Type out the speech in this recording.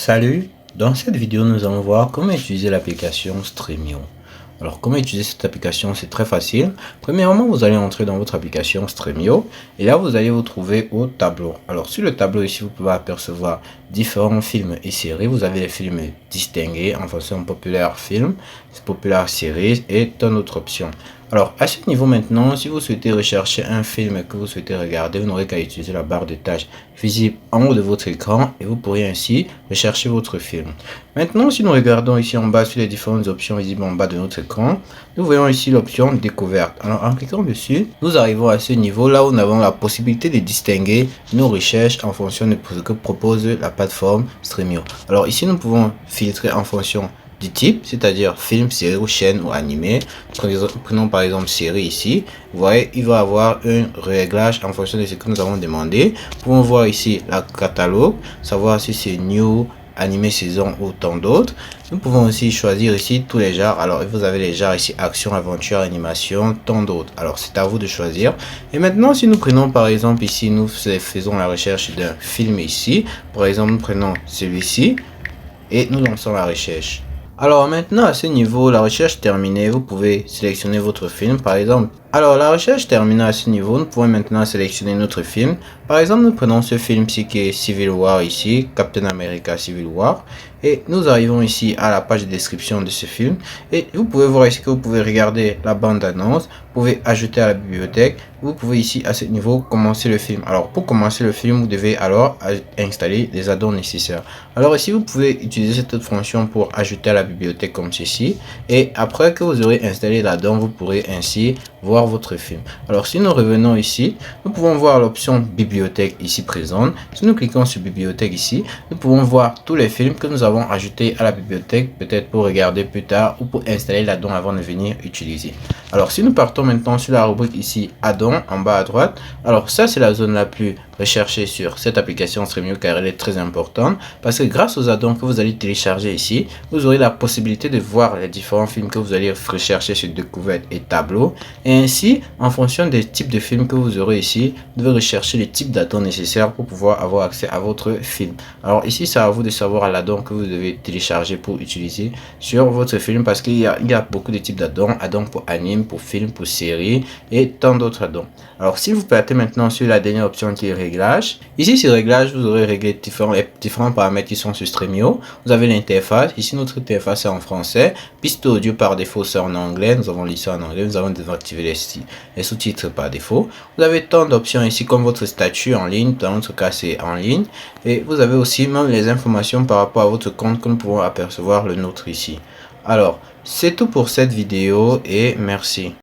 Salut, dans cette vidéo nous allons voir comment utiliser l'application Streamio. Alors comment utiliser cette application, c'est très facile. Premièrement, vous allez entrer dans votre application Streamio et là vous allez vous trouver au tableau. Alors sur le tableau ici vous pouvez apercevoir différents films et séries. Vous avez les films distingués en fonction de populaire film, populaire séries et tant d'autres options. Alors à ce niveau maintenant, si vous souhaitez rechercher un film que vous souhaitez regarder, vous n'aurez qu'à utiliser la barre de tâches visible en haut de votre écran et vous pourrez ainsi rechercher votre film. Maintenant, si nous regardons ici en bas sur les différentes options visibles en bas de notre écran, nous voyons ici l'option découverte. Alors en cliquant dessus, nous arrivons à ce niveau là où nous avons la possibilité de distinguer nos recherches en fonction de ce que propose la plateforme Streamio. Alors ici nous pouvons filtrer en fonction du type, c'est-à-dire film, série ou chaîne ou animé. Prenons par exemple série ici. Vous voyez, il va avoir un réglage en fonction de ce que nous avons demandé. Nous pouvons voir ici la catalogue, savoir si c'est new, animé, saison ou tant d'autres. Nous pouvons aussi choisir ici tous les genres. Alors vous avez les genres ici action, aventure, animation, tant d'autres. Alors c'est à vous de choisir. Et maintenant si nous prenons par exemple ici, nous faisons la recherche d'un film ici. Par exemple nous prenons celui-ci et nous lançons la recherche. Alors maintenant à ce niveau, la recherche terminée, vous pouvez sélectionner votre film par exemple. Alors la recherche terminée à ce niveau, nous pouvons maintenant sélectionner notre film. Par exemple, nous prenons ce film-ci qui est Civil War ici, Captain America Civil War. Et nous arrivons ici à la page de description de ce film. Et vous pouvez voir ici que vous pouvez regarder la bande-annonce. Vous pouvez ajouter à la bibliothèque. Vous pouvez ici à ce niveau commencer le film. Alors pour commencer le film, vous devez alors installer les add-ons nécessaires. Alors ici, vous pouvez utiliser cette fonction pour ajouter à la bibliothèque comme ceci. Et après que vous aurez installé l'add-on, vous pourrez ainsi voir votre film. Alors si nous revenons ici, nous pouvons voir l'option bibliothèque ici présente. Si nous cliquons sur bibliothèque ici, nous pouvons voir tous les films que nous avons ajoutés à la bibliothèque, peut-être pour regarder plus tard ou pour installer l'add-on avant de venir utiliser. Alors si nous partons maintenant sur la rubrique ici add-on en bas à droite, alors ça c'est la zone la plus recherchée sur cette application Streamio car elle est très importante parce que grâce aux add-ons que vous allez télécharger ici, vous aurez la possibilité de voir les différents films que vous allez rechercher sur découverte et tableau. Et ainsi, en fonction des types de films que vous aurez ici, vous devez rechercher les types d'add-ons nécessaires pour pouvoir avoir accès à votre film. Alors ici, c'est à vous de savoir l'add-on que vous devez télécharger pour utiliser sur votre film parce qu'il y a beaucoup de types d'add-ons, add-ons pour anime, pour film, pour série et tant d'autres add-ons. Alors si vous partez maintenant sur la dernière option qui est réglage, ici sur réglage, vous aurez réglé différents paramètres qui sont sur Streamio. Vous avez l'interface, ici notre interface est en français, piste audio par défaut c'est en anglais, nous avons lissé en anglais, nous avons désactivé les sous-titres par défaut. Vous avez tant d'options ici comme votre statut en ligne, dans notre cas c'est en ligne, et vous avez aussi même les informations par rapport à votre compte que nous pouvons apercevoir le nôtre ici. Alors c'est tout pour cette vidéo et merci.